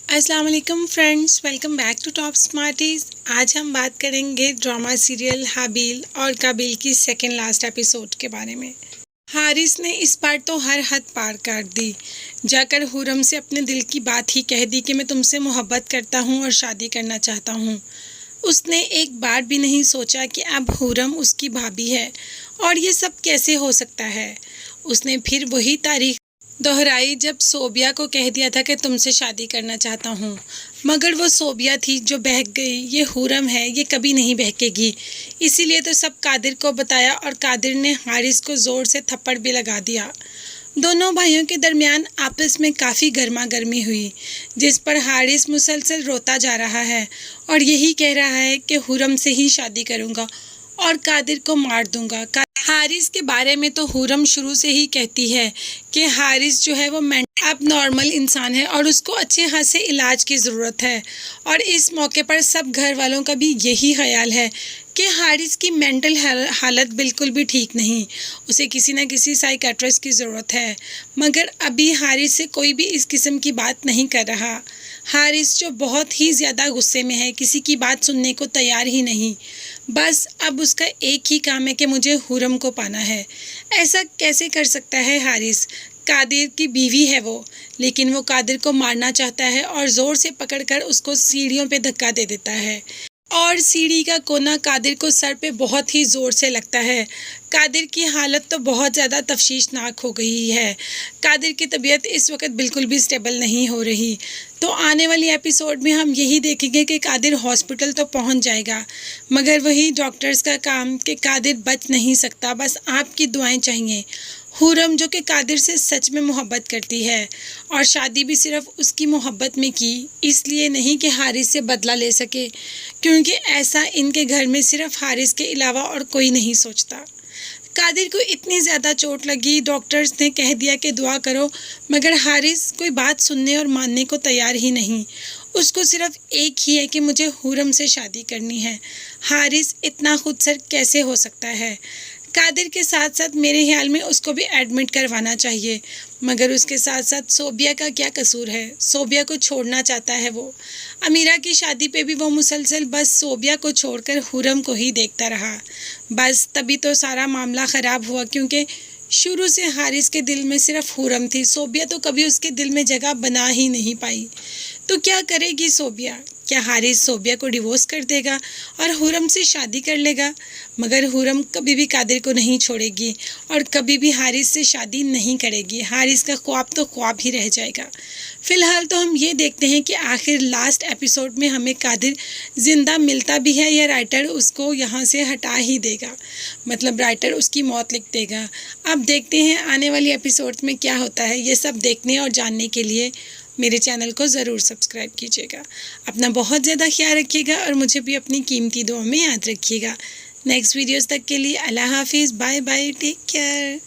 अस्सलाम वालेकुम friends, welcome back to Top Smarties. आज हम बात करेंगे ड्रामा सीरियल हाबील और काबिल की सेकेंड लास्ट एपिसोड के बारे में। हारिस ने इस बार तो हर हद पार कर दी, जाकर हुरम से अपने दिल की बात ही कह दी कि मैं तुमसे मोहब्बत करता हूँ और शादी करना चाहता हूँ। उसने एक बार भी नहीं सोचा कि अब हुरम उसकी भाभी है और ये सब कैसे हो सकता है। उसने फिर वही तारीख दोहराई जब सोबिया को कह दिया था कि तुमसे शादी करना चाहता हूँ, मगर वो सोबिया थी जो बहक गई। ये हुरम है, ये कभी नहीं बहकेगी। इसीलिए तो सब कादिर को बताया और कादिर ने हारिस को ज़ोर से थप्पड़ भी लगा दिया। दोनों भाइयों के दरमियान आपस में काफ़ी गर्मा गर्मी हुई, जिस पर हारिस मुसलसल रोता जा रहा है और यही कह रहा है कि हुरम से ही शादी करूँगा और कादिर को मार दूंगा। हारिस के बारे में तो हुरम शुरू से ही कहती है कि हारिस जो है वो अब नॉर्मल इंसान है और उसको अच्छे खासे इलाज की ज़रूरत है। और इस मौके पर सब घर वालों का भी यही ख्याल है कि हारिस की मेंटल हालत बिल्कुल भी ठीक नहीं, उसे किसी न किसी साइकेट्रिस्ट की ज़रूरत है। मगर अभी हारिस से कोई भी इस किस्म की बात नहीं कर रहा। हारिस जो बहुत ही ज़्यादा गुस्से में है, किसी की बात सुनने को तैयार ही नहीं। बस अब उसका एक ही काम है कि मुझे हुरम को पाना है। ऐसा कैसे कर सकता है हारिस? कादिर की बीवी है वो, लेकिन वो कादिर को मारना चाहता है और ज़ोर से पकड़कर उसको सीढ़ियों पे धक्का दे देता है और सीढ़ी का कोना कादिर को सर पे बहुत ही ज़ोर से लगता है। कादिर की हालत तो बहुत ज़्यादा तफ्शीशनाक हो गई है। कादिर की तबीयत इस वक्त बिल्कुल भी स्टेबल नहीं हो रही। तो आने वाली एपिसोड में हम यही देखेंगे कि कादिर हॉस्पिटल तो पहुंच जाएगा, मगर वही डॉक्टर्स का काम कि कादिर बच नहीं सकता। बस आपकी दुआएं चाहिए। हुरम जो कि कादिर से सच में मोहब्बत करती है और शादी भी सिर्फ उसकी मोहब्बत में की, इसलिए नहीं कि हारिस से बदला ले सके, क्योंकि ऐसा इनके घर में सिर्फ हारिस के अलावा और कोई नहीं सोचता। कादिर को इतनी ज़्यादा चोट लगी, डॉक्टर्स ने कह दिया कि दुआ करो, मगर हारिस कोई बात सुनने और मानने को तैयार ही नहीं। उसको सिर्फ एक ही है कि मुझे हुरम से शादी करनी है। हारिस इतना खुदसर कैसे हो सकता है? कादिर के साथ साथ मेरे ख्याल में उसको भी एडमिट करवाना चाहिए, मगर उसके साथ साथ सोबिया का क्या कसूर है? सोबिया को छोड़ना चाहता है वो। अमीरा की शादी पे भी वो मुसलसल बस सोबिया को छोड़कर हुरम को ही देखता रहा। बस तभी तो सारा मामला ख़राब हुआ, क्योंकि शुरू से हारिस के दिल में सिर्फ हुरम थी। सोबिया तो कभी उसके दिल में जगह बना ही नहीं पाई। तो क्या करेगी सोबिया? क्या हारिस सोबिया को डिवोर्स कर देगा और हुरम से शादी कर लेगा? मगर हुरम कभी भी कादिर को नहीं छोड़ेगी और कभी भी हारिस से शादी नहीं करेगी। हारिस का ख्वाब तो ख्वाब ही रह जाएगा। फ़िलहाल तो हम ये देखते हैं कि आखिर लास्ट एपिसोड में हमें कादिर ज़िंदा मिलता भी है या राइटर उसको यहाँ से हटा ही देगा, मतलब राइटर उसकी मौत लिख देगा। अब देखते हैं आने वाली एपिसोड में क्या होता है। ये सब देखने और जानने के लिए मेरे चैनल को ज़रूर सब्सक्राइब कीजिएगा। अपना बहुत ज़्यादा ख्याल रखिएगा और मुझे भी अपनी कीमती दुआ में याद रखिएगा। नेक्स्ट वीडियोज़ तक के लिए अल्लाह हाफिज़, बाय बाय, टेक केयर।